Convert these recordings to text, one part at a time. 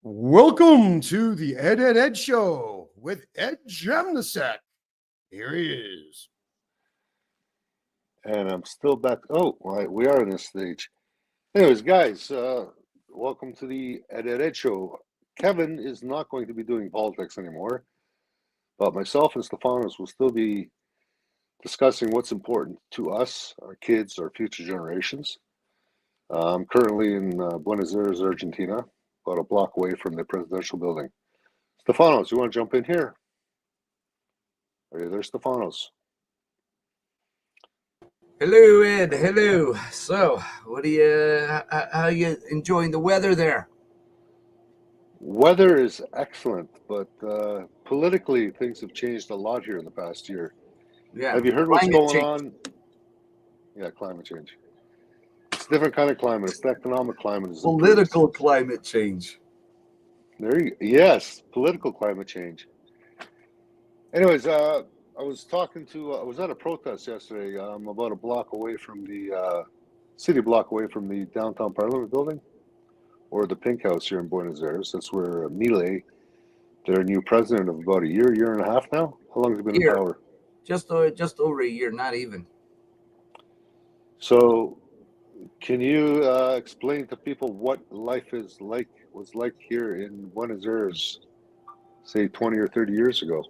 Welcome to the Ed Show with ED JAMNISEK. Here he is. And I'm still back. Oh, right, we are in this stage. Anyways, guys, welcome to the Ed Show. Kevin is not going to be doing politics anymore, but myself and Stefanos will still be discussing what's important to us, our kids, our future generations. I'm currently in Buenos Aires, Argentina, about a block away from the presidential building. Stefanos, you want to jump in here? Are you there, Stefanos? Hello, Ed. Hello. So, what do you? How you enjoying the weather there? Weather is excellent, but politically things have changed a lot here in the past year. Yeah. Have you heard what's Climate going change. on? Yeah, climate change. It's a different kind of climate. It's the economic climate is improved. Political climate change. Yes, political climate change. Anyways, I was talking to, I was at a protest yesterday. I'm about a block away from the city block away from the downtown Parliament building, or the Pink House here in Buenos Aires. That's where Milei, their new president of about a year and a half now. How long has he been in power? Just over a year, not even. So, can you explain to people what life was like here in Buenos Aires, say 20 or 30 years ago?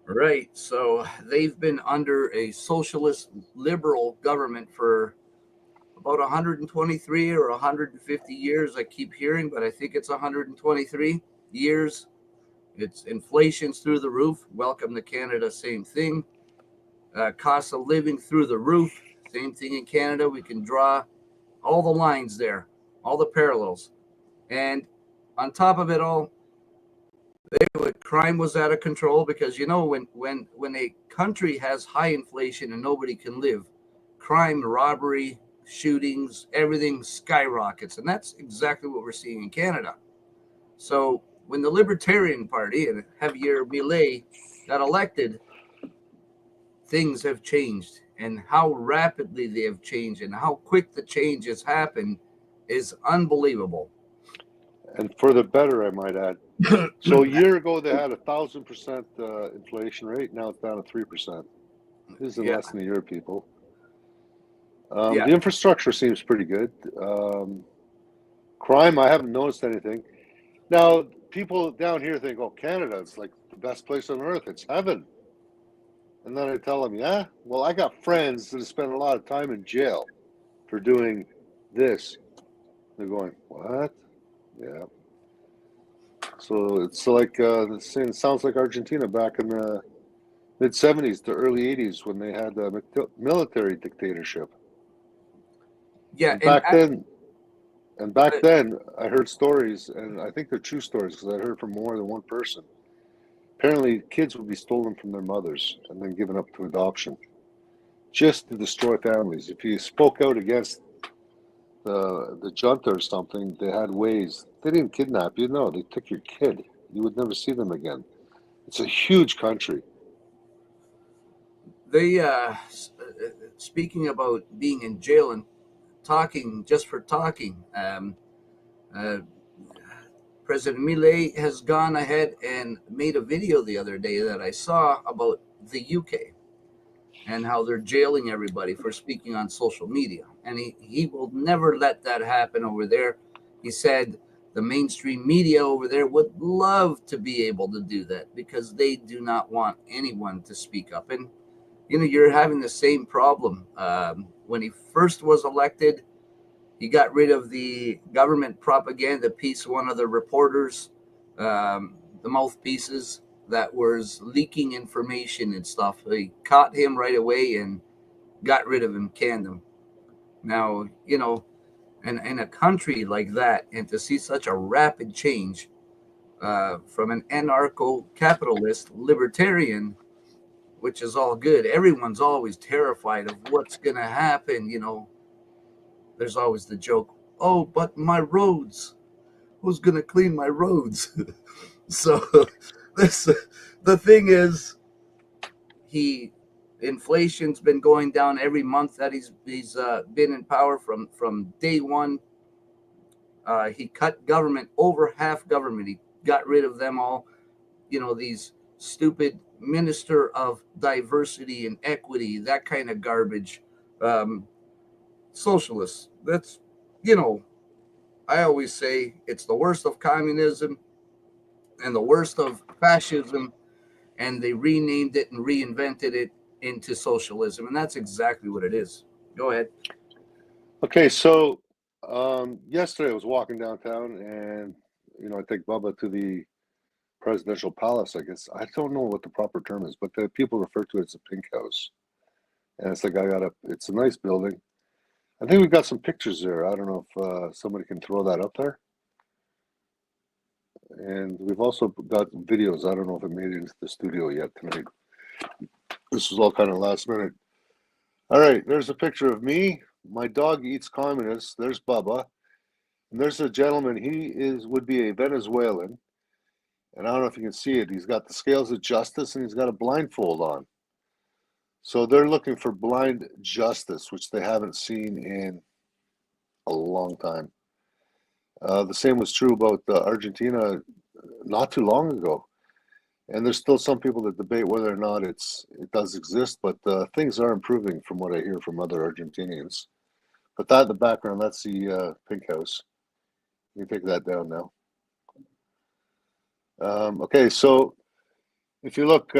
Right. So they've been under a socialist liberal government for about 123 or 150 years. I keep hearing, but I think it's 123 years. It's inflation's through the roof. Welcome to Canada, same thing. Cost of living through the roof, same thing in Canada. We can draw all the lines there, all the parallels. And on top of it all, crime was out of control because, you know, when a country has high inflation and nobody can live, crime, robbery, shootings, everything skyrockets. And that's exactly what we're seeing in Canada. So when the Libertarian Party and Javier Milei got elected, things have changed, and how rapidly they have changed and how quick the change has happened is unbelievable. And for the better, I might add. So a year ago, they had 1,000% inflation rate. Now it's down to 3%. This is in less than a year, people. The infrastructure seems pretty good. Crime, I haven't noticed anything. Now, people down here think, oh, Canada, it's like the best place on earth. It's heaven. And then I tell them, yeah, well, I got friends that have spent a lot of time in jail for doing this. They're going, what? Yeah. So it's like it sounds like Argentina back in the mid 70s to early 80s when they had a military dictatorship. Yeah, and back then I heard stories, and I think they're true stories because I heard from more than one person. Apparently, kids would be stolen from their mothers and then given up to adoption, just to destroy families. If you spoke out against the junta or something, they had ways. They didn't kidnap you. No, they took your kid. You would never see them again. It's a huge country. They speaking about being in jail and talking just for talking. President Milei has gone ahead and made a video the other day that I saw about the UK and how they're jailing everybody for speaking on social media. And he will never let that happen over there. He said the mainstream media over there would love to be able to do that because they do not want anyone to speak up. And, you know, you're having the same problem. When he first was elected, he got rid of the government propaganda piece, one of the reporters, the mouthpieces that was leaking information and stuff. They caught him right away and got rid of him, canned him. Now, you know, and in a country like that, and to see such a rapid change from an anarcho-capitalist libertarian, which is all good. Everyone's always terrified of what's going to happen. You know, there's always the joke, oh, but my roads, who's going to clean my roads? So the thing is, inflation's been going down every month that he's been in power from day one. He cut government, over half government. He got rid of them all. These stupid minister of diversity and equity, that kind of garbage. Socialists. That's, I always say it's the worst of communism and the worst of fascism, and they renamed it and reinvented it into socialism, and that's exactly what it is. Go ahead. Okay, so yesterday I was walking downtown, and I take Bubba to the presidential palace. I guess I don't know what the proper term is, but the people refer to it as a pink house, and it's like it's a nice building. I think we've got some pictures there. I don't know if somebody can throw that up there. And we've also got videos. I don't know if it made it into the studio yet tonight. This was all kind of last minute. All right, there's a picture of me. My dog eats communists. There's Bubba. And there's a gentleman. He would be a Venezuelan. And I don't know if you can see it. He's got the scales of justice, and he's got a blindfold on. So they're looking for blind justice, which they haven't seen in a long time. The same was true about Argentina not too long ago. And there's still some people that debate whether or not it does exist, but things are improving from what I hear from other Argentinians. But that in the background, that's the pink house. You can take that down now. Okay, so if you look,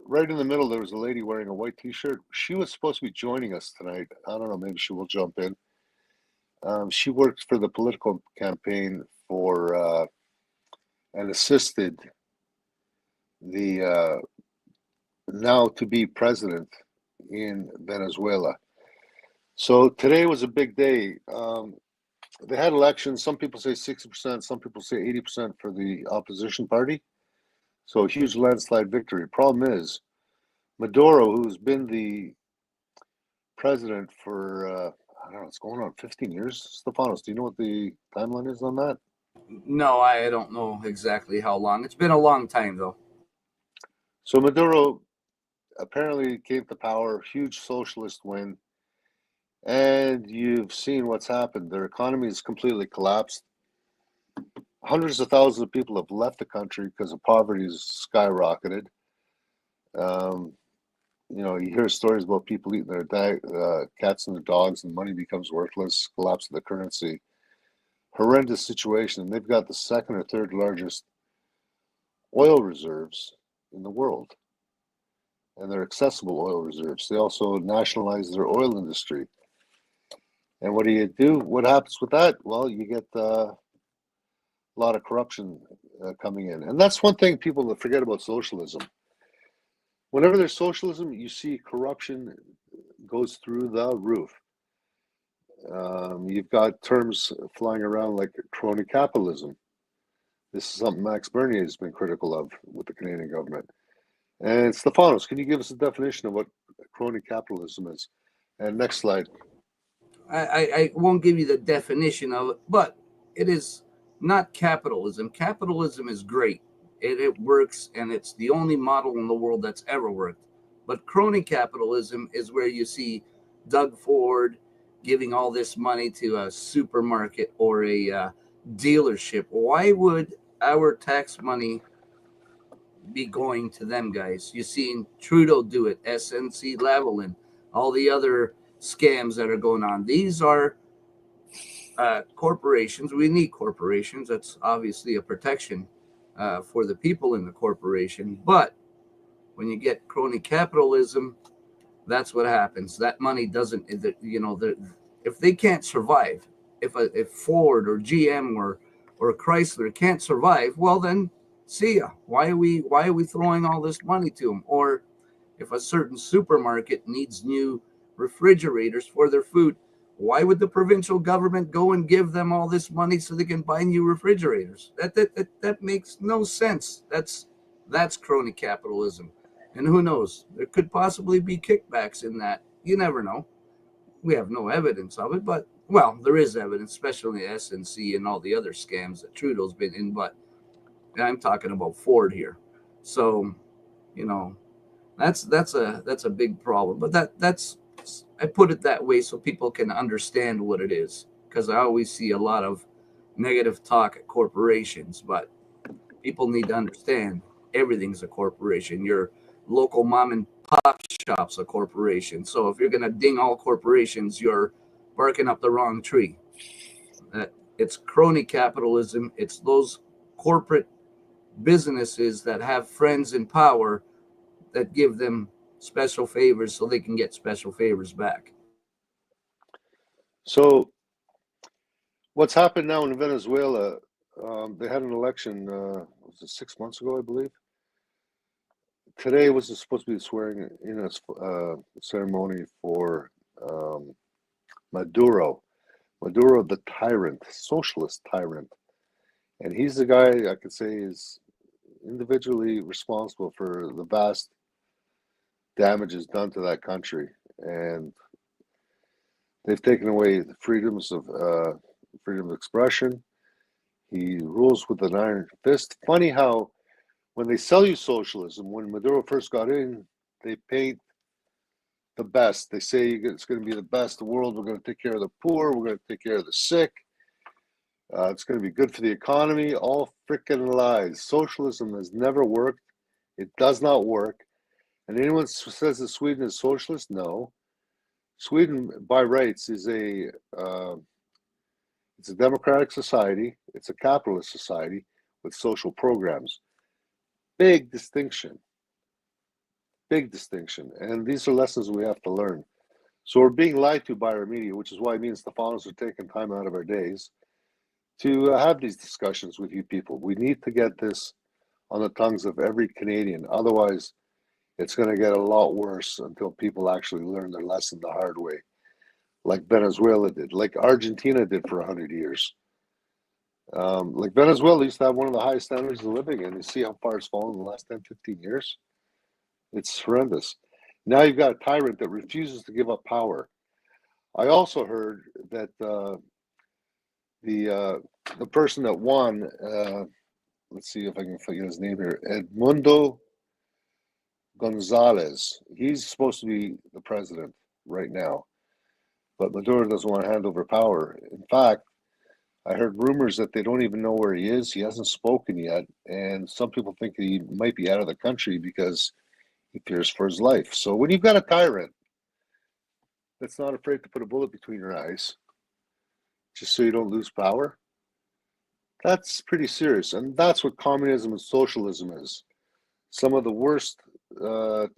right in the middle, there was a lady wearing a white t-shirt. She was supposed to be joining us tonight. I don't know, maybe she will jump in. She worked for the political campaign for and assisted the now to be president in Venezuela. So today was a big day. They had elections. Some people say 60%, some people say 80% for the opposition party. So a huge landslide victory. Problem is, Maduro, who's been the president for, I don't know, it's going on 15 years. Stefanos, do you know what the timeline is on that? No, I don't know exactly how long. It's been a long time, though. So Maduro apparently came to power, huge socialist win. And you've seen what's happened. Their economy has completely collapsed. Hundreds of thousands of people have left the country because of poverty has skyrocketed. You hear stories about people eating their cats and their dogs, and money becomes worthless, collapse of the currency. Horrendous situation. And they've got the second or third largest oil reserves in the world. And they're accessible oil reserves. They also nationalize their oil industry. And what do you do? What happens with that? Well, you get a lot of corruption coming in. And that's one thing people forget about socialism. Whenever there's socialism, you see corruption goes through the roof. You've got terms flying around like crony capitalism. This is something Max Bernier has been critical of with the Canadian government. And Stefanos, can you give us a definition of what crony capitalism is? And next slide. I won't give you the definition of it, but it is not capitalism. Capitalism is great. It works, and it's the only model in the world that's ever worked. But crony capitalism is where you see Doug Ford giving all this money to a supermarket or a dealership. Why would our tax money be going to them guys? You've seen Trudeau do it, SNC Lavalin, all the other scams that are going on. These are corporations. We need corporations. That's obviously a protection for the people in the corporation. But when you get crony capitalism, that's what happens. That money doesn't, if they can't survive, if Ford or GM or Chrysler can't survive, well then, see ya. Why are we throwing all this money to them? Or if a certain supermarket needs new refrigerators for their food, why would the provincial government go and give them all this money so they can buy new refrigerators? That makes no sense. That's crony capitalism. And who knows? There could possibly be kickbacks in that. You never know. We have no evidence of it, but, well, there is evidence, especially SNC and all the other scams that Trudeau's been in, but I'm talking about Ford here. So, that's a big problem. But that's I put it that way so people can understand what it is, because I always see a lot of negative talk at corporations, but people need to understand everything's a corporation. Your local mom and pop shop's a corporation. So if you're going to ding all corporations, you're barking up the wrong tree. It's crony capitalism. It's those corporate businesses that have friends in power that give them special favors so they can get special favors back. So what's happened now in Venezuela? They had an election. Was it 6 months ago, I believe? Today was supposed to be the swearing in ceremony for Maduro. Maduro, the tyrant, socialist tyrant. And he's the guy I could say is individually responsible for the vast damages done to that country. And they've taken away the freedom of expression. He rules with an iron fist. Funny how when they sell you socialism, when Maduro first got in, they paint the best. They say it's going to be the best in the world. We're going to take care of the poor. We're going to take care of the sick. It's going to be good for the economy. All freaking lies. Socialism has never worked. It does not work. And anyone who says that Sweden is socialist, no. Sweden, by rights, is it's a democratic society. It's a capitalist society with social programs. Big distinction. Big distinction. And these are lessons we have to learn. So we're being lied to by our media, which is why me and Stefanos are taking time out of our days to have these discussions with you people. We need to get this on the tongues of every Canadian. Otherwise, it's going to get a lot worse until people actually learn their lesson the hard way, like Venezuela did, like Argentina did for 100 years. Like Venezuela used to have one of the highest standards of living, and you see how far it's fallen in the last 10, 15 years. It's horrendous. Now you've got a tyrant that refuses to give up power. I also heard that the person that won, let's see if I can forget his name here, Edmundo Gonzalez. He's supposed to be the president right now, but Maduro doesn't want to hand over power. In fact, I heard rumors that they don't even know where he is. He hasn't spoken yet, and some people think he might be out of the country because he fears for his life. So when you've got a tyrant that's not afraid to put a bullet between your eyes just so you don't lose power, that's pretty serious. And that's what communism and socialism is. Some of the worst,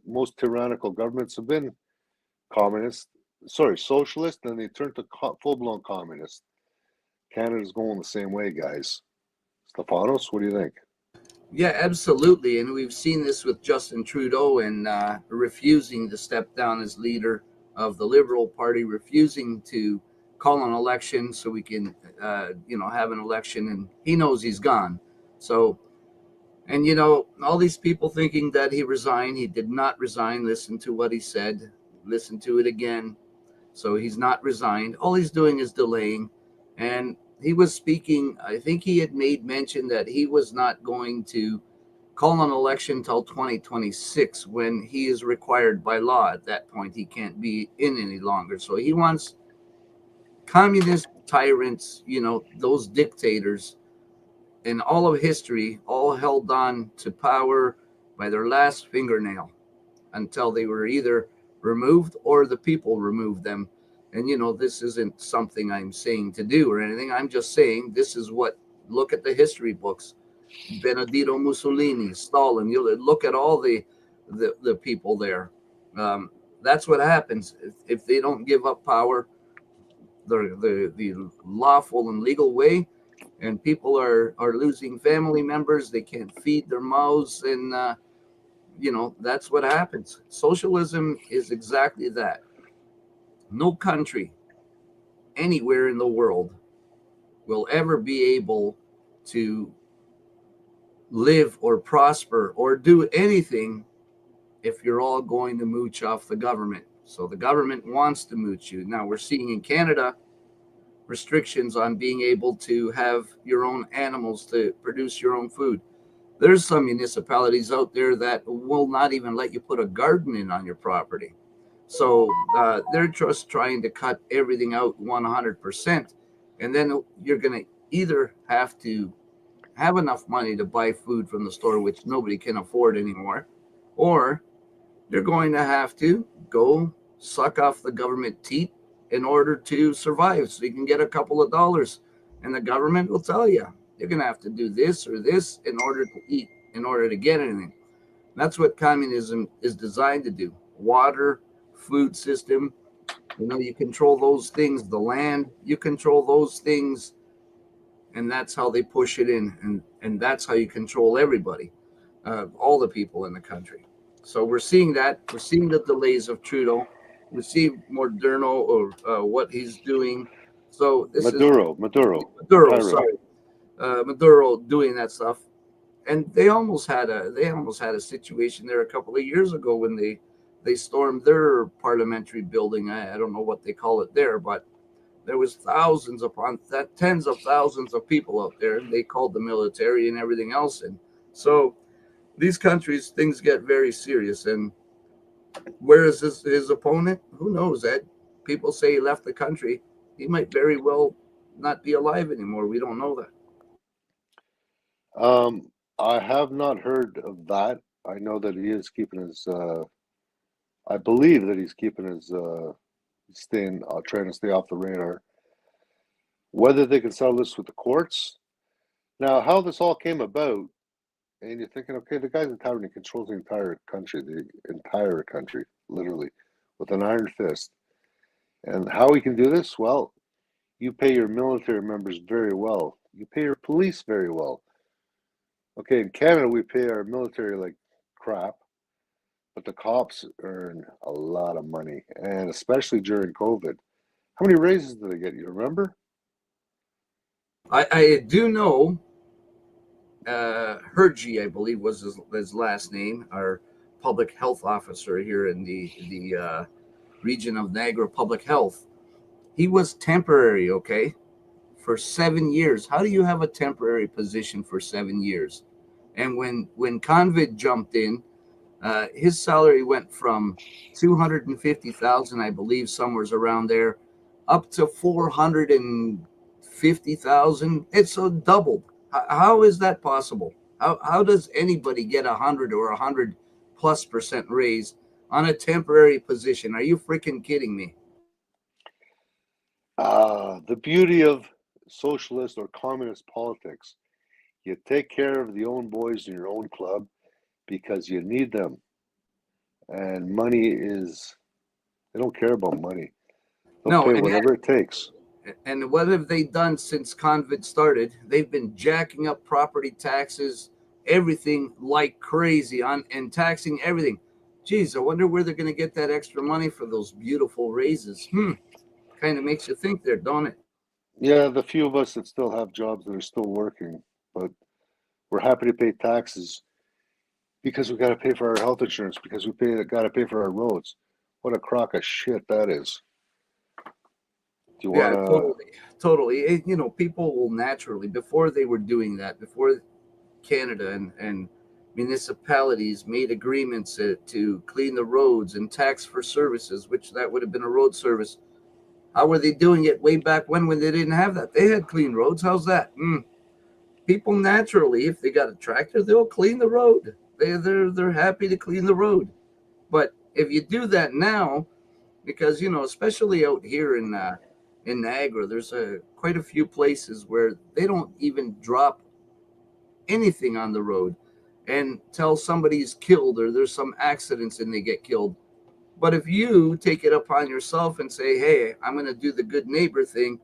most tyrannical governments have been socialist, and they turned to full-blown communist. Canada's going the same way, guys. Stefanos, what do you think? Yeah, absolutely. And we've seen this with Justin Trudeau and refusing to step down as leader of the Liberal Party, refusing to call an election so we can, have an election. And he knows he's gone. So, and, all these people thinking that he resigned. He did not resign. Listen to what he said. Listen to it again. So he's not resigned. All he's doing is delaying. And he was speaking, I think he had made mention that he was not going to call an election until 2026 when he is required by law. At that point, he can't be in any longer. So he wants communist tyrants, those dictators in all of history, all held on to power by their last fingernail until they were either removed or the people removed them. And, this isn't something I'm saying to do or anything. I'm just saying this is look at the history books. Benedetto Mussolini, Stalin, you look at all the people there. That's what happens. If they don't give up power the lawful and legal way, and people are losing family members, they can't feed their mouths, and, that's what happens. Socialism is exactly that. No country anywhere in the world will ever be able to live or prosper or do anything if you're all going to mooch off the government. So the government wants to mooch you. Now we're seeing in Canada restrictions on being able to have your own animals to produce your own food. There's some municipalities out there that will not even let you put a garden in on your property. So they're just trying to cut everything out 100%. And then you're going to either have to have enough money to buy food from the store, which nobody can afford anymore, or you're going to have to go suck off the government teat in order to survive so you can get a couple of dollars. And the government will tell you, you're going to have to do this or this in order to eat, in order to get anything. That's what communism is designed to do. Water, food system, you control those things, the land, you control those things, and that's how they push it in, and that's how you control everybody, all the people in the country. So we're seeing that. We're seeing the delays of Trudeau. We see Moderno or what he's doing. So this Maduro. Sorry, Maduro doing that stuff, and they almost had a situation there a couple of years ago when they stormed their parliamentary building. I don't know what they call it there, but there was tens of thousands of people out there, and they called the military and everything else. And so these countries, things get very serious. And where is his opponent? Who knows, Ed? People say he left the country. He might very well not be alive anymore. We don't know that. I have not heard of that. I know that he is keeping his. I believe that he's keeping his. Trying to stay off the radar. Whether they can settle this with the courts, now how this all came about, and you're thinking, okay, the guy's in town and he controls the entire country, literally, with an iron fist. And how he can do this? Well, you pay your military members very well. You pay your police very well. Okay, in Canada, we pay our military like crap, but the cops earn a lot of money, and especially during COVID. How many raises did they get? You remember? I do know Hergy, I believe was his last name, our public health officer here in the region of Niagara Public Health. He was temporary, okay, for 7 years. How do you have a temporary position for 7 years? And when Convid jumped in, his salary went from 250,000, I believe, somewhere's around there, up to 450,000. It's so doubled. How is that possible? How does anybody get 100 or 100+% raise on a temporary position? Are you freaking kidding me? The beauty of socialist or communist politics, you take care of the own boys in your own club because you need them. And money is, they don't care about money. They'll pay whatever it takes. And what have they done since Convid started? They've been jacking up property taxes, everything like crazy, and taxing everything. Geez, I wonder where they're going to get that extra money for those beautiful raises. Kind of makes you think there, don't it? Yeah, the few of us that still have jobs that are still working, but we're happy to pay taxes because we got to pay for our health insurance, because we got to pay for our roads. What a crock of shit that is. Do you want to? Totally. People will naturally, before they were doing that, before Canada and municipalities made agreements to clean the roads and tax for services, which that would have been a road service. How were they doing it way back when they didn't have that? They had clean roads. How's that? People naturally, if they got a tractor, they'll clean the road. They're happy to clean the road. But if you do that now, because especially out here in Niagara, there's quite a few places where they don't even drop anything on the road and tell somebody's killed or there's some accidents and they get killed. But if you take it upon yourself and say, hey, I'm going to do the good neighbor thing,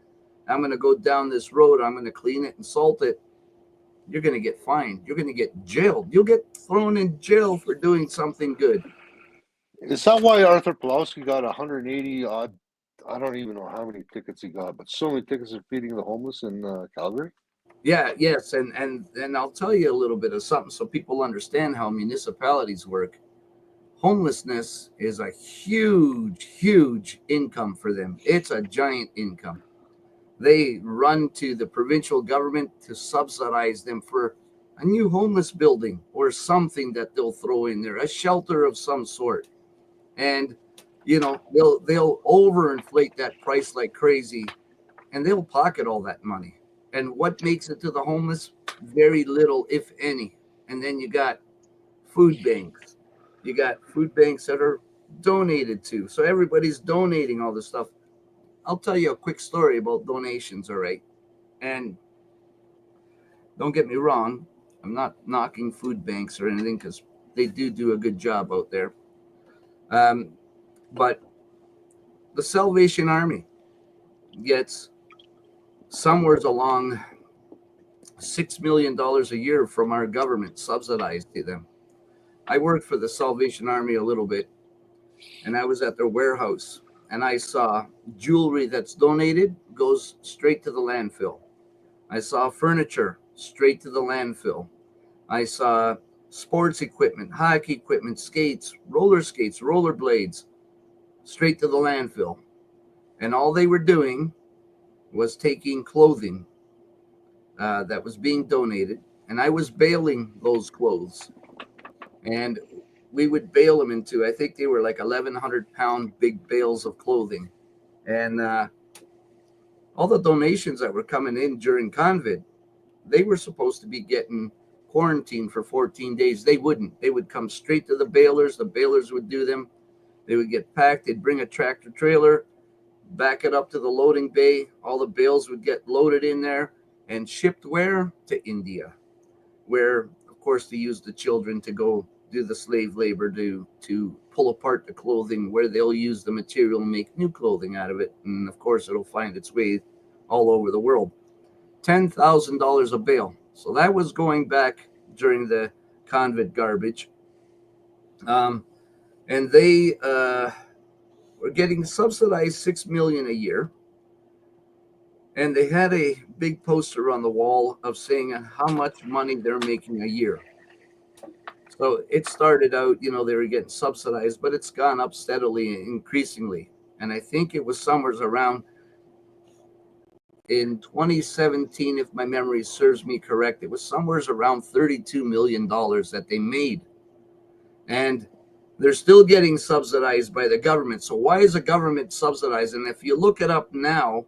I'm going to go down this road, I'm going to clean it and salt it, you're going to get fined. You're going to get jailed. You'll get thrown in jail for doing something good. Is that why Arthur Pawlowski got 180 odd? I don't even know how many tickets he got, but so many tickets are feeding the homeless in Calgary. Yeah, yes, and I'll tell you a little bit of something so people understand how municipalities work. Homelessness is a huge income for them. It's a giant income. They run to the provincial government to subsidize them for a new homeless building or something that they'll throw in there, a shelter of some sort. And they'll overinflate that price like crazy. and they'll pocket all that money. And what makes it to the homeless? Very little, if any. And then you got food banks. You got food banks that are donated to. So everybody's donating all this stuff. I'll tell you a quick story about donations, all right? And don't get me wrong, I'm not knocking food banks or anything, because they do a good job out there. But the Salvation Army gets somewhere along $6 million a year from our government subsidized to them. I worked for the Salvation Army a little bit, and I was at their warehouse, and I saw jewelry that's donated goes straight to the landfill. I saw furniture straight to the landfill. I saw sports equipment, hockey equipment, skates, roller blades, straight to the landfill. And all they were doing was taking clothing that was being donated, and I was baling those clothes. And we would bale them into, I think they were like 1,100-pound big bales of clothing. And all the donations that were coming in during COVID, they were supposed to be getting quarantined for 14 days. They wouldn't. They would come straight to the balers. The balers would do them. They would get packed. They'd bring a tractor trailer, back it up to the loading bay. All the bales would get loaded in there and shipped where? To India, where, of course, they used the children to go do the slave labor to pull apart the clothing, where they'll use the material and make new clothing out of it. And, of course, it'll find its way all over the world. $10,000 a bale. So that was going back during the convict garbage. And they were getting subsidized $6 million a year. And they had a big poster on the wall of saying how much money they're making a year. So it started out, they were getting subsidized, but it's gone up steadily and increasingly. And I think it was somewhere around in 2017, if my memory serves me correct, it was somewhere around $32 million that they made. And they're still getting subsidized by the government. So why is the government subsidized? And if you look it up now,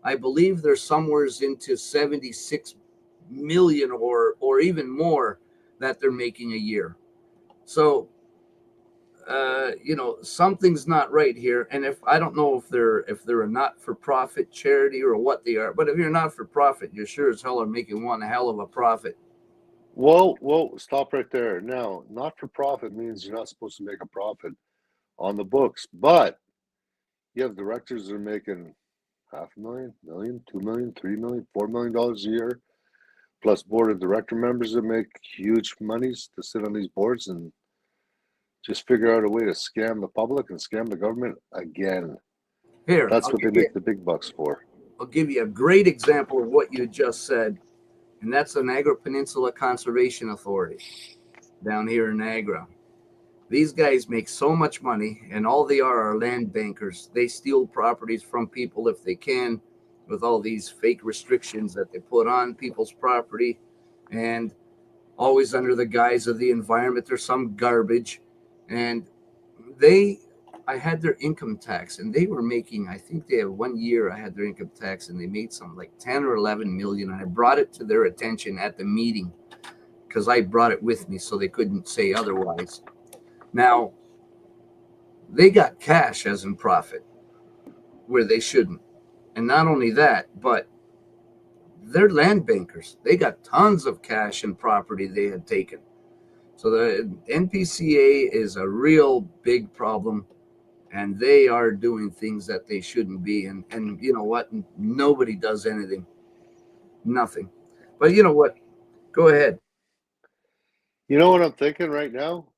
I believe they're somewhere into 76 million or even more that they're making a year. So, something's not right here. And if I don't know if they're a not-for-profit charity or what they are, but if you're not-for-profit, you sure as hell are making one hell of a profit. Whoa, stop right there. Now, not-for-profit means you're not supposed to make a profit on the books, but you have directors that are making $500,000, $1 million, $2 million, $3 million, $4 million a year, plus board of director members that make huge monies to sit on these boards and just figure out a way to scam the public and scam the government again. Here, That's what they make the big bucks for. I'll give you a great example of what you just said, and that's the Niagara Peninsula Conservation Authority down here in Niagara. These guys make so much money, and all they are land bankers. They steal properties from people if they can, with all these fake restrictions that they put on people's property, and always under the guise of the environment. There's some garbage. And I had their income tax, and they were making, I think they have 1 year I had their income tax, and they made something like 10 or 11 million. And I brought it to their attention at the meeting because I brought it with me so they couldn't say otherwise. Now, they got cash as in profit where they shouldn't. And not only that, but they're land bankers. They got tons of cash and property they had taken. So the NPCA is a real big problem, and they are doing things that they shouldn't be. And you know what? Nobody does anything. Nothing. But you know what? Go ahead. You know what I'm thinking right now?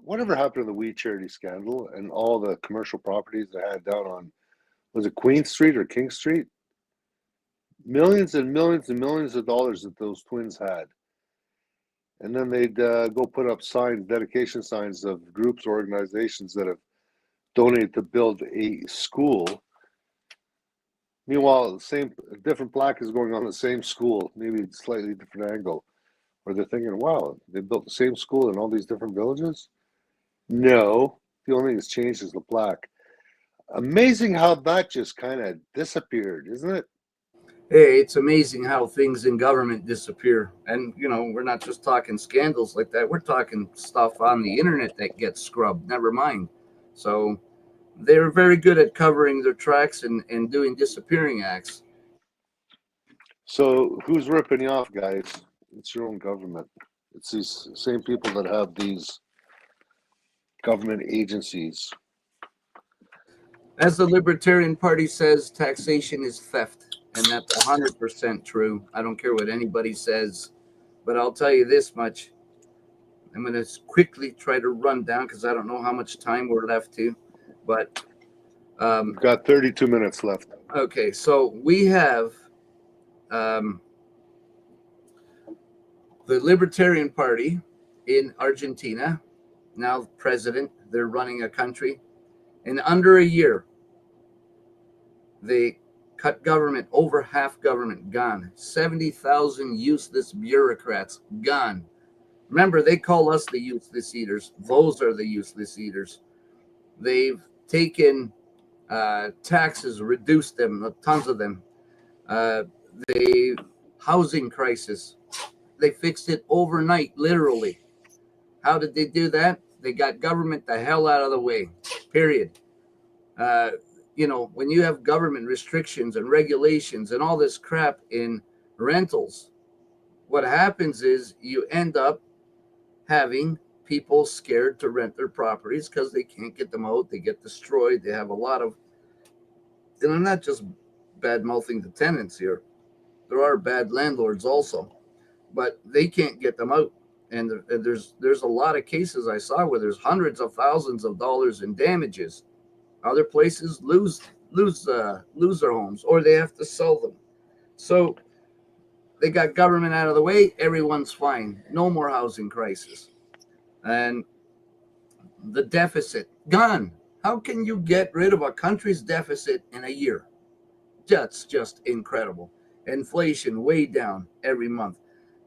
Whatever happened to the weed charity scandal and all the commercial properties they had down on, was it Queen Street or King Street? Millions and millions and millions of dollars that those twins had. And then they'd go put up dedication signs of groups, organizations that have donated to build a school. Meanwhile, different plaque is going on the same school, maybe a slightly different angle. Where they're thinking, wow, they built the same school in all these different villages? No, the only thing that's changed is the plaque. Amazing how that just kind of disappeared, isn't it? Hey, it's amazing how things in government disappear. And, we're not just talking scandals like that. We're talking stuff on the internet that gets scrubbed, never mind. So they're very good at covering their tracks and doing disappearing acts. So who's ripping you off, guys? It's your own government. It's these same people that have these government agencies. As the Libertarian Party says, taxation is theft. And that's 100% true. I don't care what anybody says. But I'll tell you this much. I'm going to quickly try to run down because I don't know how much time we're left to. But We've got 32 minutes left. okay, so we have the Libertarian Party in Argentina, now president. They're running a country. In under a year, they cut government, over half government, gone. 70,000 useless bureaucrats, gone. Remember, they call us the useless eaters. Those are the useless eaters. They've taken taxes, reduced them, tons of them. The housing crisis, they fixed it overnight, literally. How did they do that? They got government the hell out of the way, period. When you have government restrictions and regulations and all this crap in rentals, what happens is you end up having people scared to rent their properties because they can't get them out. They get destroyed. They have a lot of, and I'm not just bad mouthing the tenants here. There are bad landlords also, but they can't get them out. And there's a lot of cases I saw where there's hundreds of thousands of dollars in damages. Other places lose their homes, or they have to sell them. So they got government out of the way. Everyone's fine. No more housing crisis. And the deficit gone. How can you get rid of a country's deficit in a year? That's just incredible. Inflation way down every month.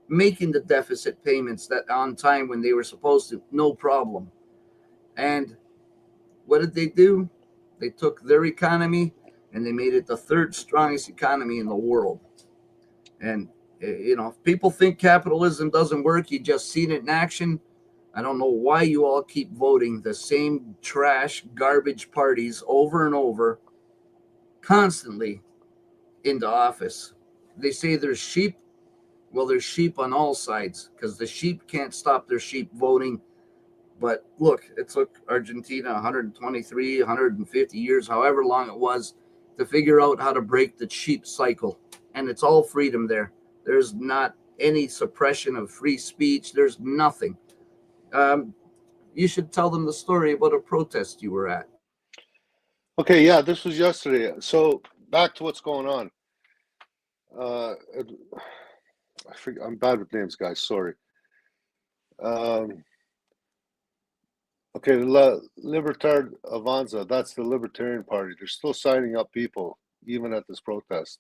Making the deficit payments that on time when they were supposed to, no problem. And what did they do? They took their economy and they made it the third strongest economy in the world. And, if people think capitalism doesn't work, you just seen it in action. I don't know why you all keep voting the same trash, garbage parties over and over, constantly into office. They say there's sheep. Well, there's sheep on all sides because the sheep can't stop their sheep voting. But look, it took Argentina 123, 150 years, however long it was, to figure out how to break the sheep cycle. And it's all freedom there. There's not any suppression of free speech. There's nothing. You should tell them the story about a protest you were at. Okay, yeah, this was yesterday. So back to what's going on. I'm bad with names, guys. Sorry. Okay, Libertad Avanza, that's the Libertarian Party. They're still signing up people, even at this protest.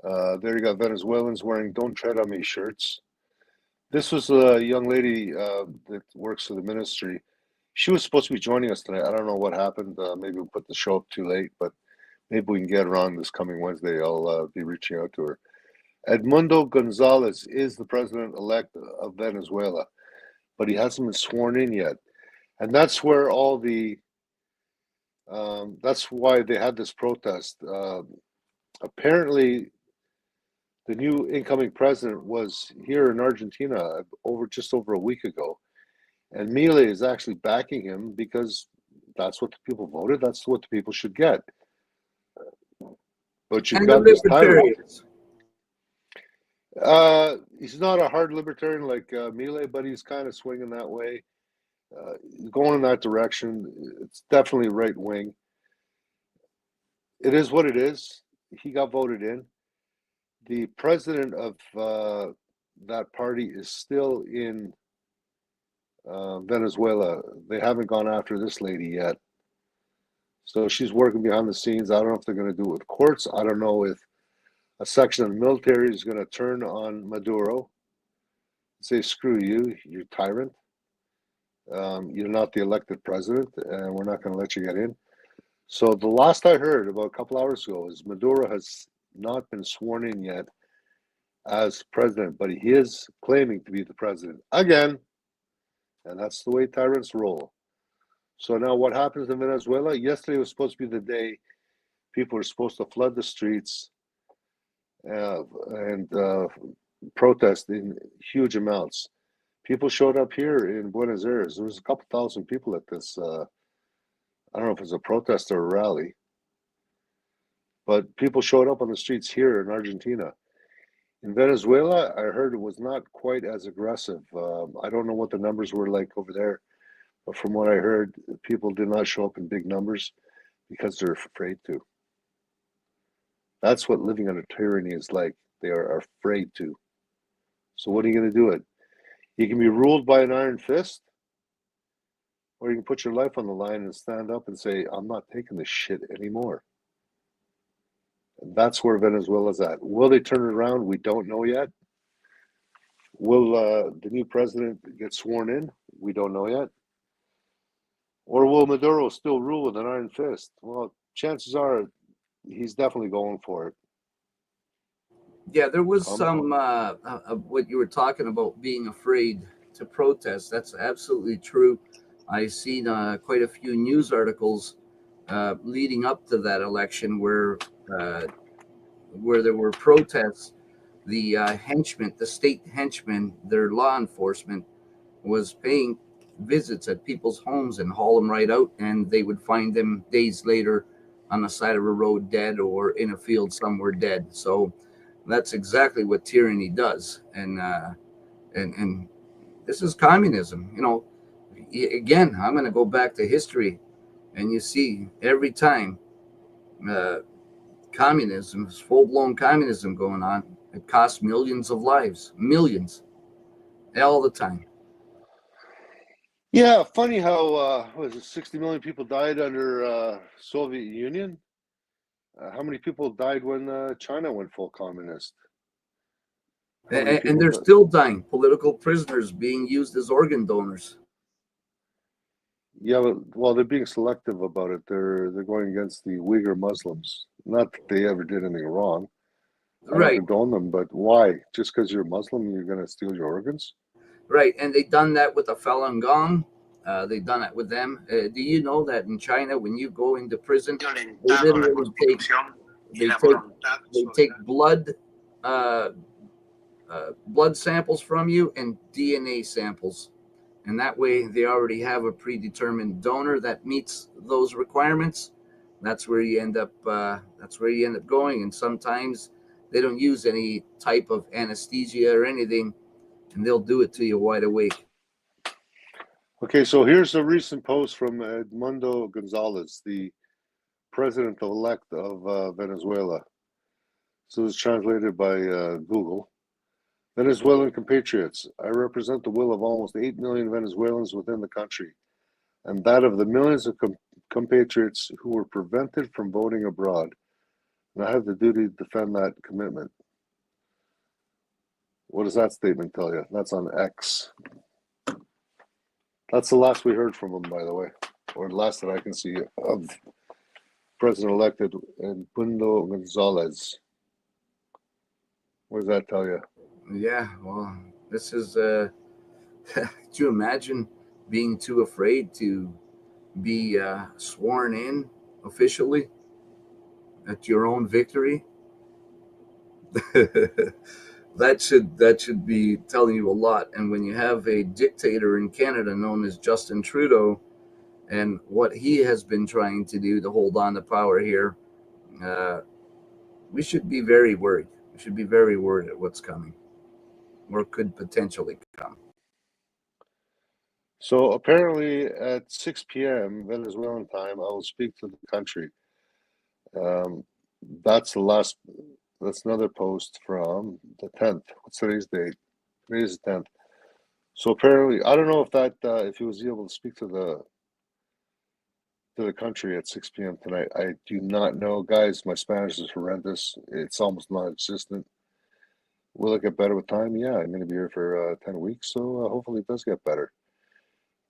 There you got Venezuelans wearing "Don't Tread on Me" shirts. This was a young lady that works for the ministry. She was supposed to be joining us tonight. I don't know what happened. Maybe we put the show up too late, but maybe we can get her on this coming Wednesday. I'll be reaching out to her. Edmundo Gonzalez is the president-elect of Venezuela, but he hasn't been sworn in yet. And that's where all that's why they had this protest. Apparently, the new incoming president was here in Argentina just over a week ago. And Milei is actually backing him because that's what the people voted. That's what the people should get. But you've got this tyrant. He's not a hard libertarian like Milei, but he's kind of swinging that way. Going in that direction. It's definitely right wing. It is what it is. He got voted in. The president of that party is still in Venezuela. They haven't gone after this lady yet. So she's working behind the scenes. I don't know if they're going to do it with courts. I don't know if a section of the military is going to turn on Maduro and say, screw you, you tyrant. You're not the elected president, and we're not going to let you get in. So the last I heard about a couple hours ago is Maduro has not been sworn in yet as president, but he is claiming to be the president again. And that's the way tyrants roll. So now what happens in Venezuela? Yesterday was supposed to be the day people were supposed to flood the streets and protest in huge amounts. People showed up here in Buenos Aires. There was a couple thousand people at this, I don't know if it's a protest or a rally, but people showed up on the streets here in Argentina. In Venezuela, I heard it was not quite as aggressive. I don't know what the numbers were like over there, but from what I heard, people did not show up in big numbers because they're afraid to. That's what living under tyranny is like. They are afraid to. So what are you going to do it? You can be ruled by an iron fist, or you can put your life on the line and stand up and say, I'm not taking this shit anymore. And that's where Venezuela's at. Will they turn it around? We don't know yet. Will the new president get sworn in? We don't know yet. Or will Maduro still rule with an iron fist? Well, chances are he's definitely going for it. Yeah, there was some what you were talking about, being afraid to protest. That's absolutely true. I've seen quite a few news articles leading up to that election where there were protests. The henchmen, the state henchmen, their law enforcement was paying visits at people's homes and haul them right out, and they would find them days later on the side of a road dead or in a field somewhere dead. So that's exactly what tyranny does, and this is communism. You know, again, I'm going to go back to history, and you see every time communism, full-blown communism going on, it costs millions of lives, millions, all the time. Yeah, funny how was it 60 million people died under Soviet Union? How many people died when China went full communist? And they're still dying. Political prisoners being used as organ donors. Yeah, well, they're being selective about it. They're going against the Uyghur Muslims. Not that they ever did anything wrong. I don't Right, condone them, but why? Just because you're Muslim, you're going to steal your organs? right. And they done that with the Falun Gong. They done it with them. Do you know that in China, when you go into prison, they literally take blood blood samples from you and DNA samples, and that way they already have a predetermined donor that meets those requirements. That's where you end up. That's where you end up going, and sometimes they don't use any type of anesthesia or anything, and they'll do it to you wide awake. Okay, so here's a recent post from Edmundo Gonzalez, the president-elect of Venezuela. So it's translated by Google. Venezuelan compatriots, I represent the will of almost 8 million Venezuelans within the country, and that of the millions of compatriots who were prevented from voting abroad. And I have the duty to defend that commitment. What does that statement tell you? That's on X. That's the last we heard from him, by the way, or the last that I can see of President-elected Edmundo Gonzalez. What does that tell you? Yeah, well, this is. Could you imagine being too afraid to be sworn in officially at your own victory? that should be telling you a lot. And when you have a dictator in Canada known as Justin Trudeau, and what he has been trying to do to hold on to power here, we should be very worried. We should be very worried at what's coming, or could potentially come. So apparently at 6 p.m. Venezuelan time, I will speak to the country. That's the last. That's another post from the 10th. What's today's date? Today's the 10th. So apparently, I don't know if that if he was able to speak to the country at 6 p.m. tonight. I do not know, guys. My Spanish is horrendous. It's almost non-existent. Will it get better with time? Yeah, I'm going to be here for 10 weeks, so hopefully it does get better.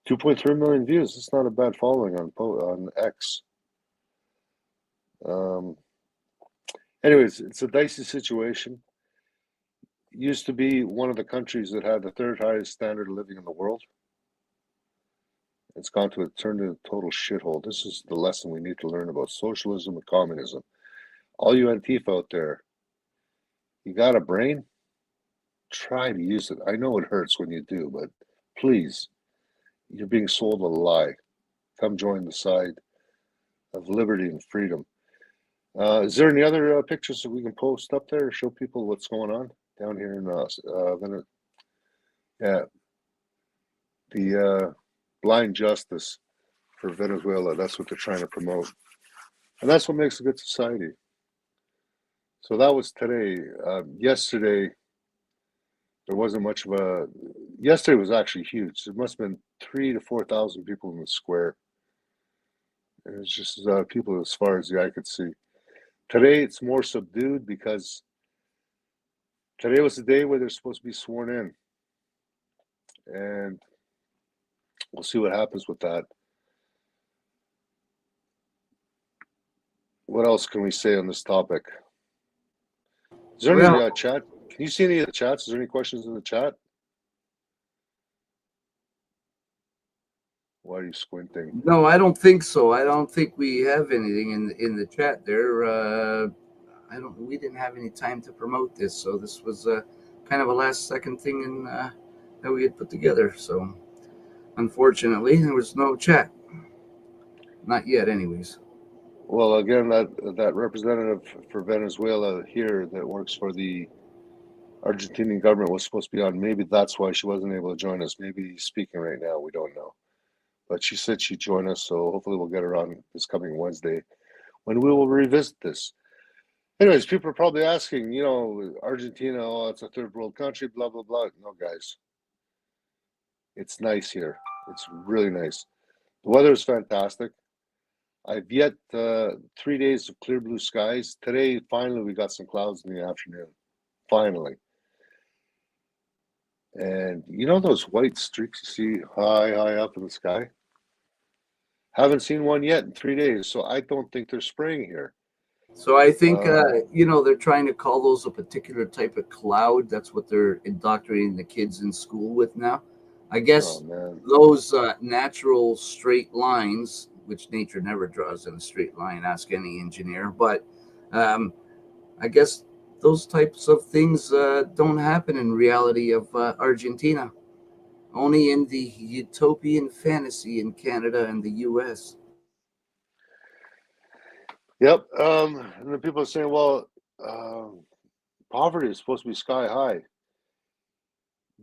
2.3 million views. It's not a bad following on X. Anyways, it's a dicey situation. Used to be one of the countries that had the third highest standard of living in the world. It's turned into a total shithole. This is the lesson we need to learn about socialism and communism. All you Antifa out there, you got a brain? Try to use it. I know it hurts when you do, but please, you're being sold a lie. Come join the side of liberty and freedom. Is there any other pictures that we can post up there to show people what's going on down here in Venezuela? Yeah, the blind justice for Venezuela. That's what they're trying to promote, and that's what makes a good society. So that was today. Yesterday, there wasn't much of a. Yesterday was actually huge. There must have been 3,000 to 4,000 people in the square. And it's just people as far as the eye could see. Today it's more subdued because today was the day where they're supposed to be sworn in, and we'll see what happens with that. What else can we say on this topic? Is there any chat? Can you see any of the chats? Is there any questions in the chat? Why are you squinting? No, I don't think so. I don't think we have anything in the chat there. We didn't have any time to promote this, so this was kind of a last second thing that we had put together. So unfortunately, there was no chat. Not yet, anyways. Well, again, that representative for Venezuela here that works for the Argentinian government was supposed to be on. Maybe that's why she wasn't able to join us. Maybe he's speaking right now. We don't know. But she said she'd join us, so hopefully we'll get her on this coming Wednesday when we will revisit this. Anyways, people are probably asking, Argentina, oh, it's a third world country, blah, blah, blah. No, guys. It's nice here. It's really nice. The weather is fantastic. I've yet 3 days of clear blue skies. Today, finally, we got some clouds in the afternoon. Finally. And those white streaks you see high up in the sky? Haven't seen one yet in 3 days, so I don't think they're spraying here. So I think, they're trying to call those a particular type of cloud. That's what they're indoctrinating the kids in school with now. I guess those natural straight lines, which nature never draws in a straight line, ask any engineer. But I guess those types of things don't happen in reality of Argentina. Only in the utopian fantasy in Canada and the U.S. Yep. And then people are saying, well, poverty is supposed to be sky high.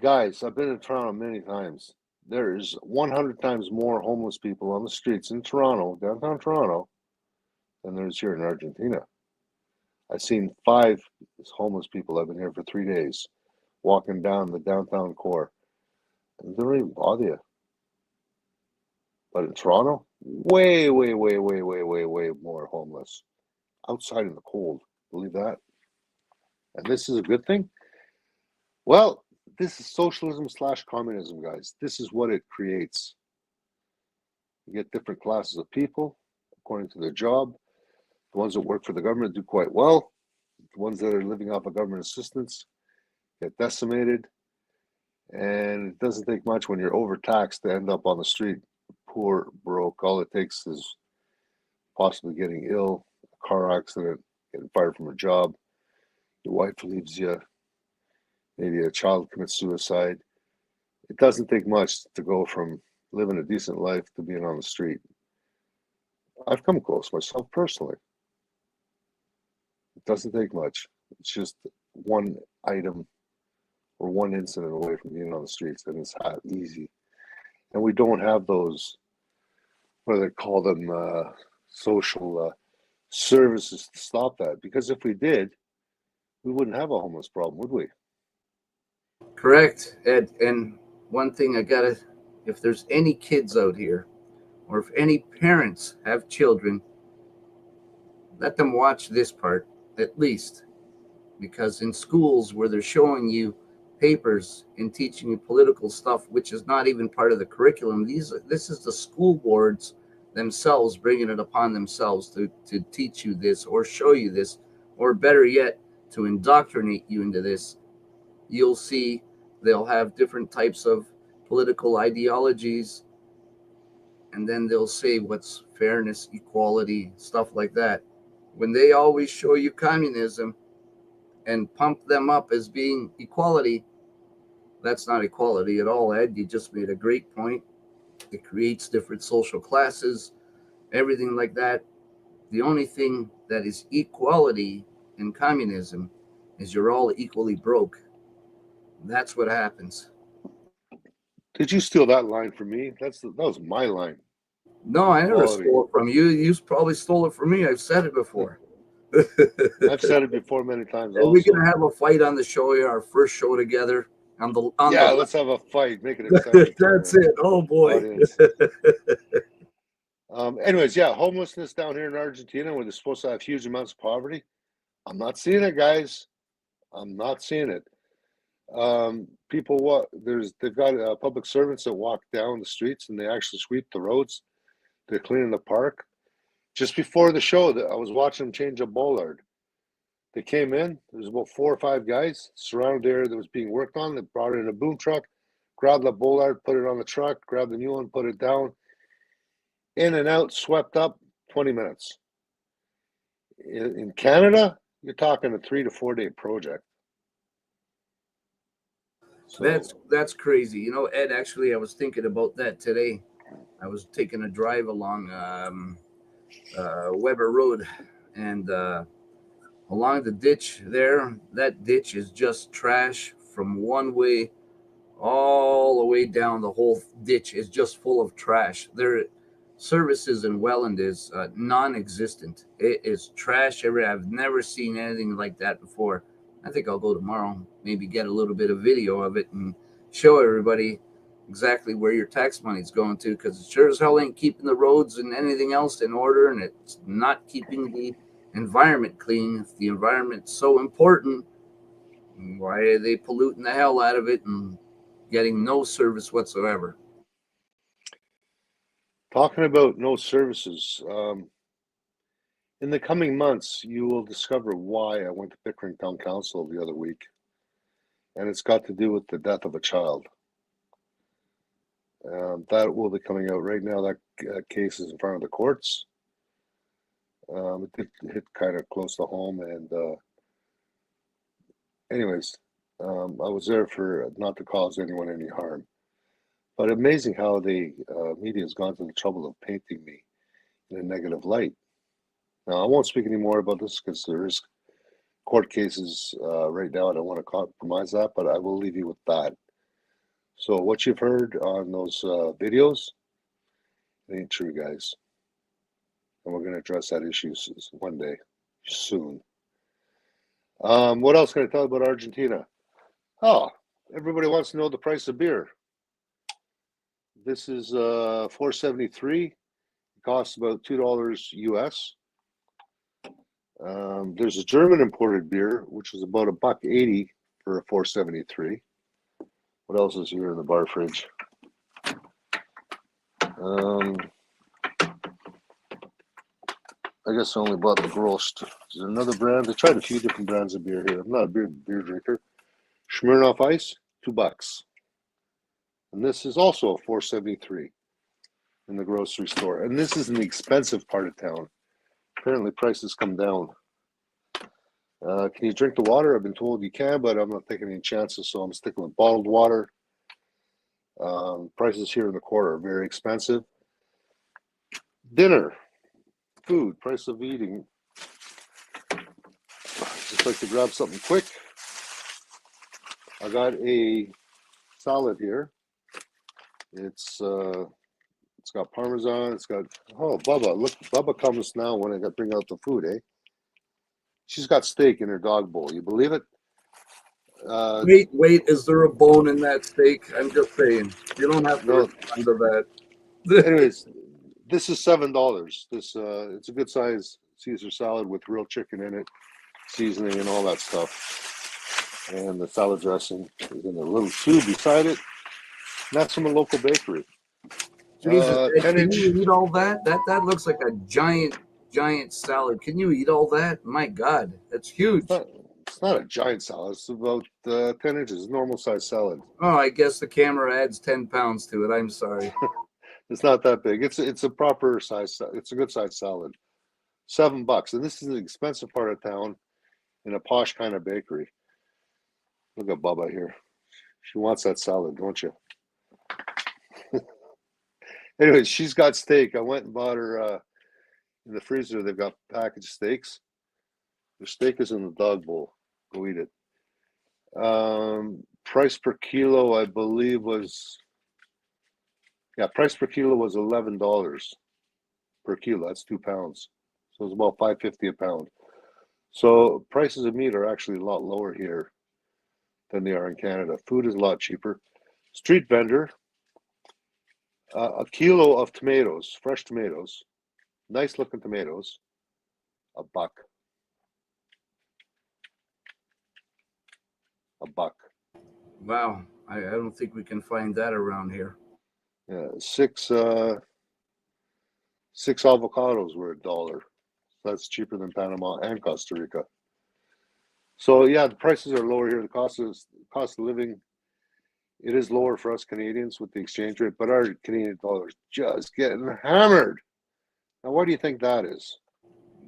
Guys, I've been in Toronto many times. There's 100 times more homeless people on the streets in Toronto, downtown Toronto, than there's here in Argentina. I've seen 5 homeless people. I've been here for 3 days, walking down the downtown core. And they don't even bother you. But in Toronto, way more homeless. Outside in the cold. Believe that? And this is a good thing? Well, this is socialism / communism, guys. This is what it creates. You get different classes of people according to their job. The ones that work for the government do quite well. The ones that are living off of government assistance get decimated. And it doesn't take much when you're overtaxed to end up on the street, poor, broke. All it takes is possibly getting ill, a car accident, getting fired from a job. Your wife leaves you. Maybe a child commits suicide. It doesn't take much to go from living a decent life to being on the street. I've come close myself personally. It doesn't take much. It's just one item or one incident away from being on the streets, and it's easy. And we don't have those, what do they call them, social services to stop that. Because if we did, we wouldn't have a homeless problem, would we? Correct, Ed. And one thing if there's any kids out here, or if any parents have children, let them watch this part, at least. Because in schools where they're showing you papers and teaching you political stuff, which is not even part of the curriculum, this is the school boards themselves bringing it upon themselves to teach you this or show you this or better yet, to indoctrinate you into this, you'll see they'll have different types of political ideologies, and then they'll say what's fairness, equality, stuff like that. When they always show you communism and pump them up as being equality, that's not equality at all, Ed. You just made a great point. It creates different social classes, everything like that. The only thing that is equality in communism is you're all equally broke. That's what happens. Did you steal that line from me? That was my line. No, I never Equality. stole it from you. You probably stole it from me. I've said it before. I've said it before many times. Are we gonna have a fight on the show here? Our first show together Yeah, let's have a fight. Make it exciting. That's it. Oh boy. Anyways, yeah, homelessness down here in Argentina, where they're supposed to have huge amounts of poverty. I'm not seeing it, guys. I'm not seeing it. People, they've got public servants that walk down the streets and they actually sweep the roads. They're cleaning the park. Just before the show, I was watching them change a bollard. They came in. There was about 4 or 5 guys surrounded the area that was being worked on. They brought in a boom truck, grabbed the bollard, put it on the truck, grabbed the new one, put it down. In and out, swept up, 20 minutes. In Canada, you're talking a 3 to 4 day project. So, that's crazy. You know, Ed, actually, I was thinking about that today. I was taking a drive along Weber Road, and along the ditch there, that ditch is just trash from one way all the way down. The whole ditch is just full of trash. Their services in Welland is non-existent. It is trash everywhere. I've never seen anything like that before. I think I'll go tomorrow, maybe get a little bit of video of it and show everybody exactly where your tax money's going to, because it sure as hell ain't keeping the roads and anything else in order, and it's not keeping the environment clean. If the environment's so important, why are they polluting the hell out of it and getting no service whatsoever? Talking about no services, in the coming months, you will discover why I went to Pickering Town Council the other week, and it's got to do with the death of a child. That will be coming out right now. That case is in front of the courts. It did hit kind of close to home, and anyways, I was there for not to cause anyone any harm. But amazing how the media has gone to the trouble of painting me in a negative light. Now, I won't speak any more about this because there is court cases right now. I don't want to compromise that, but I will leave you with that. So what you've heard on those videos, it ain't true, guys. And we're going to address that issue one day, soon. What else can I tell you about Argentina? Oh, everybody wants to know the price of beer. This is $4.73. It costs about $2 US. There's a German imported beer, which is about $1.80 for a $4.73. What else is here in the bar fridge? I guess I only bought the Grost. There's another brand. I tried a few different brands of beer here. I'm not a beer drinker. Smirnoff Ice, $2. And this is also a $4.73 in the grocery store. And this is in the expensive part of town. Apparently prices come down. Can you drink the water? I've been told you can, but I'm not taking any chances, so I'm sticking with bottled water. Prices here in the quarter are very expensive. Dinner, food, price of eating. Just like to grab something quick. I got a salad here. It's got Parmesan. It's got, oh, Bubba. Look, Bubba comes now when I bring out the food, eh? She's got steak in her dog bowl. You believe it? Wait, is there a bone in that steak? I'm just saying. You don't have to respond to that. Anyways, this is $7. It's a good size Caesar salad with real chicken in it, seasoning and all that stuff. And the salad dressing is in a little tube beside it. And that's from a local bakery. Jesus, can you eat all that? That looks like a giant giant salad. Can you eat all that? My God, that's huge. It's not a giant salad. It's about 10 inches, normal size salad. Oh, I guess the camera adds 10 pounds to it. I'm sorry. It's not that big. It's a proper size. It's a good size salad. $7, and this is an expensive part of town in a posh kind of bakery. Look at Bubba here. She wants that salad, don't you? Anyways, she's got steak. I went and bought her in the freezer. They've got packaged steaks. The steak is in the dog bowl. Go eat it. Price per kilo, I believe, was $11 per kilo. That's 2 pounds. So it's about $5.50 a pound. So prices of meat are actually a lot lower here than they are in Canada. Food is a lot cheaper. Street vendor, a kilo of tomatoes, fresh tomatoes, nice looking tomatoes, $1. $1. Wow. I don't think we can find that around here. Yeah, six avocados were $1. That's cheaper than Panama and Costa Rica. So yeah, the prices are lower here. The cost of living, it is lower for us Canadians with the exchange rate, but our Canadian dollar is just getting hammered. Now, why do you think that is?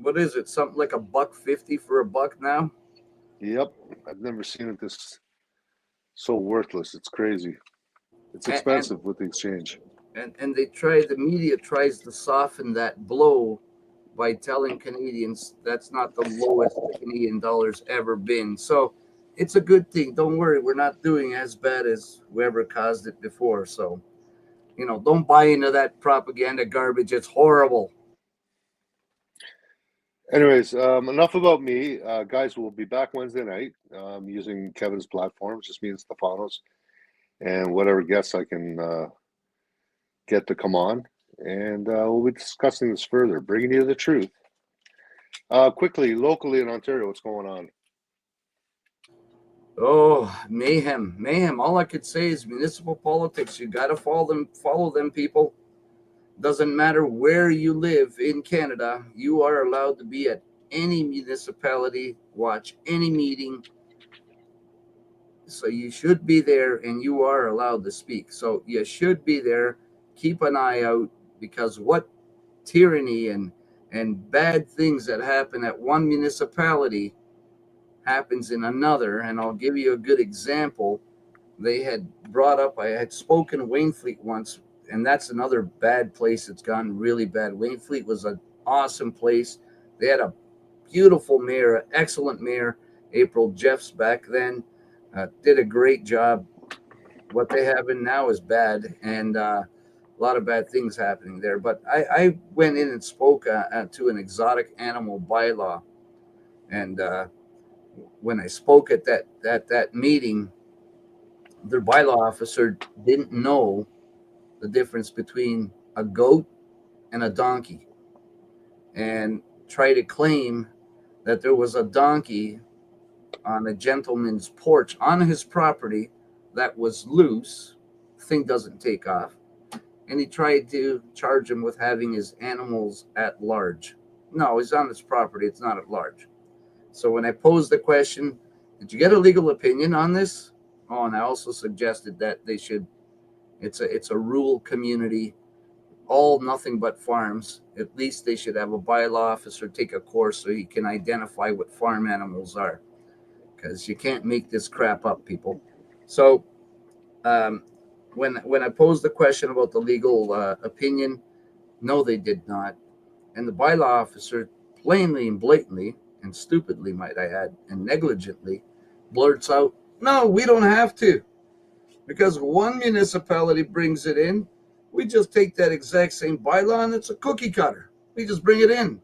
What is it? Something like $1.50 for $1 now? Yep, I've never seen it this so worthless. It's crazy. It's And expensive with the exchange. the media tries to soften that blow by telling Canadians that's not the lowest the Canadian dollar's ever been. So it's a good thing. Don't worry, we're not doing as bad as whoever caused it before. So, don't buy into that propaganda garbage. It's horrible. Anyways, enough about me. Guys, we'll be back Wednesday night using Kevin's platform, just me and Stefanos, and whatever guests I can get to come on. And we'll be discussing this further, bringing you the truth. Quickly, locally in Ontario, what's going on? Oh, mayhem. All I could say is municipal politics. You got to follow them, people. Doesn't matter where you live in Canada, you are allowed to be at any municipality, watch any meeting. So you should be there and you are allowed to speak. So you should be there. Keep an eye out, because what tyranny and bad things that happen at one municipality happens in another. And I'll give you a good example. They had brought up, I had spoken Waynfleet once, and that's another bad place that's gone really bad. Waynfleet was an awesome place. They had a beautiful mayor, an excellent mayor, April Jeffs back then, did a great job. What they have in now is bad, and a lot of bad things happening there. But I went in and spoke to an exotic animal bylaw, and when I spoke at that meeting, their bylaw officer didn't know the difference between a goat and a donkey, and tried to claim that there was a donkey on a gentleman's porch on his property that was loose. Thing doesn't take off. And he tried to charge him with having his animals at large. No, he's on his property. It's not at large. So when I posed the question, did you get a legal opinion on this? Oh, and I also suggested that they should, it's a rural community, all nothing but farms. At least they should have a bylaw officer take a course so he can identify what farm animals are, because you can't make this crap up, people. So when I posed the question about the legal opinion, no, they did not. And the bylaw officer plainly and blatantly and stupidly, might I add, and negligently blurts out, no, we don't have to. Because one municipality brings it in, we just take that exact same bylaw and it's a cookie cutter. We just bring it in.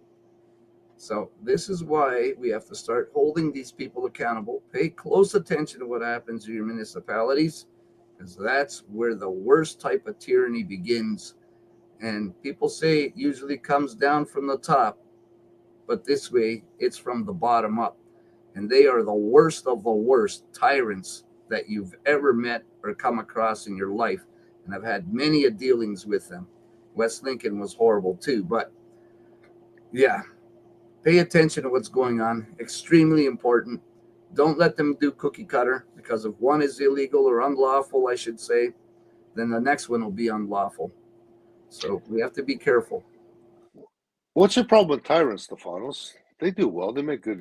So this is why we have to start holding these people accountable. Pay close attention to what happens in your municipalities, because that's where the worst type of tyranny begins. And people say it usually comes down from the top, but this way it's from the bottom up. And they are the worst of the worst tyrants that you've ever met or come across in your life. And I've had many dealings with them. West Lincoln was horrible too, but Yeah. Pay attention to what's going on. Extremely important. Don't let them do cookie cutter, because if one is illegal or unlawful, I should say, then the next one will be unlawful. So we have to be careful. What's your problem with tyrants, Stefanos? They do well. They make good.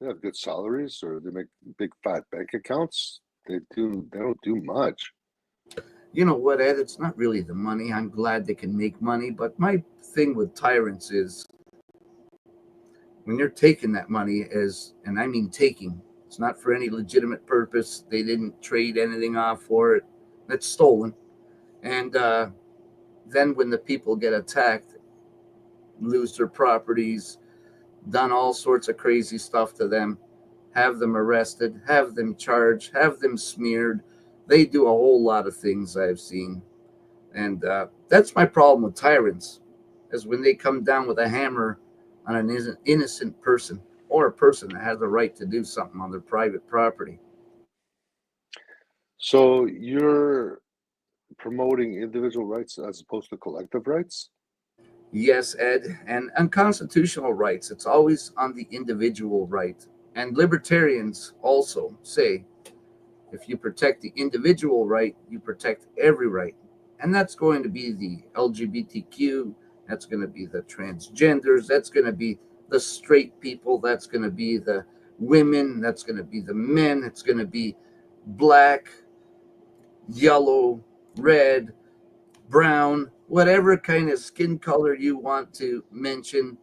They have good salaries, or they make big fat bank accounts. They do. They don't do much. You know what, Ed? It's not really the money. I'm glad they can make money, but my thing with tyrants is when they're taking that money, as, and I mean taking, it's not for any legitimate purpose. They didn't trade anything off for it. That's stolen. And then when the people get attacked, lose their properties, done all sorts of crazy stuff to them, have them arrested, have them charged, have them smeared. They do a whole lot of things I've seen. And that's my problem with tyrants, is when they come down with a hammer on an innocent person, or a person that has a right to do something on their private property. So you're promoting individual rights as opposed to collective rights? Yes, Ed, and unconstitutional rights, it's always on the individual right. And libertarians also say if you protect the individual right, you protect every right. And that's going to be the LGBTQ, that's going to be the transgenders, that's going to be the straight people, that's going to be the women, that's going to be the men, it's going to be black, yellow, red, brown, whatever kind of skin color you want to mention.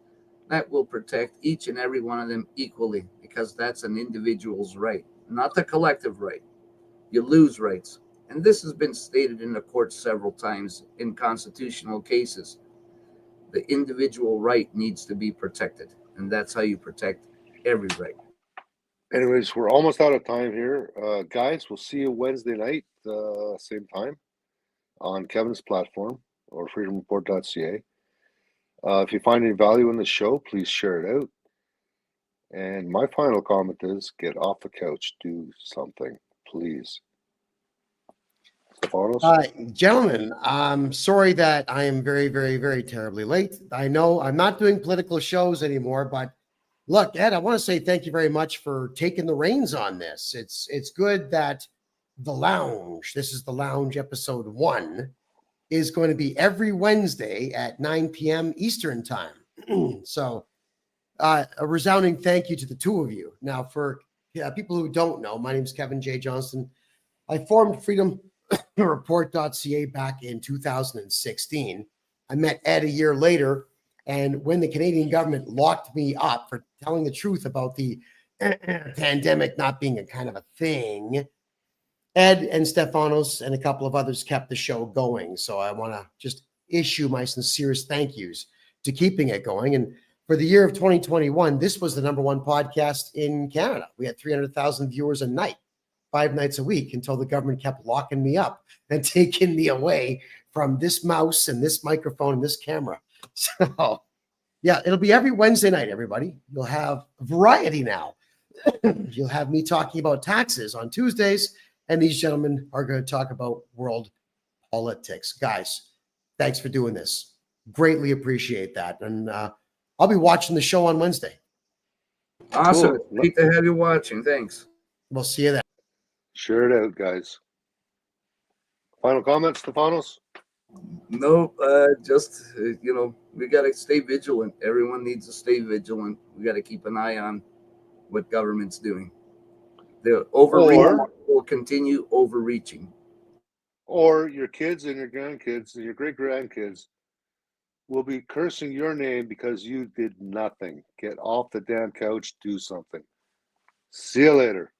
That will protect each and every one of them equally, because that's an individual's right, not the collective right. You lose rights. And this has been stated in the court several times in constitutional cases. The individual right needs to be protected, and that's how you protect every right. Anyways, we're almost out of time here. Guys, we'll see you Wednesday night, same time, on Kevin's platform or freedomreport.ca. If you find any value in the show, please share it out. And my final comment is get off the couch, do something, please. Stefanos? Gentlemen, I'm sorry that I am very, very, very terribly late. I know I'm not doing political shows anymore, but look, Ed, I want to say thank you very much for taking the reins on this. It's good that the lounge, this is the lounge episode 1, is going to be every Wednesday at 9 p.m. Eastern time. So a resounding thank you to the two of you. Now, for people who don't know, my name is Kevin J. Johnston. I formed freedomreport.ca back in 2016. I met Ed a year later, and when the Canadian government locked me up for telling the truth about the pandemic not being a kind of a thing, Ed and Stefanos and a couple of others kept the show going. So I want to just issue my sincerest thank yous to keeping it going. And for the year of 2021, this was the #1 podcast in Canada. We had 300,000 viewers a night, 5 nights a week, until the government kept locking me up and taking me away from this mouse and this microphone and this camera. So yeah, it'll be every Wednesday night, everybody. You'll have variety now. You'll have me talking about taxes on Tuesdays, and these gentlemen are going to talk about world politics. Guys, thanks for doing this. Greatly appreciate that. And I'll be watching the show on Wednesday. Awesome. Cool. It's great to have you watching. Thanks. We'll see you then. Share it out, guys. Final comments, Stefanos? No, just, we got to stay vigilant. Everyone needs to stay vigilant. We got to keep an eye on what government's doing. The overreach will continue overreaching. Or your kids and your grandkids and your great-grandkids will be cursing your name because you did nothing. Get off the damn couch, do something. See you later.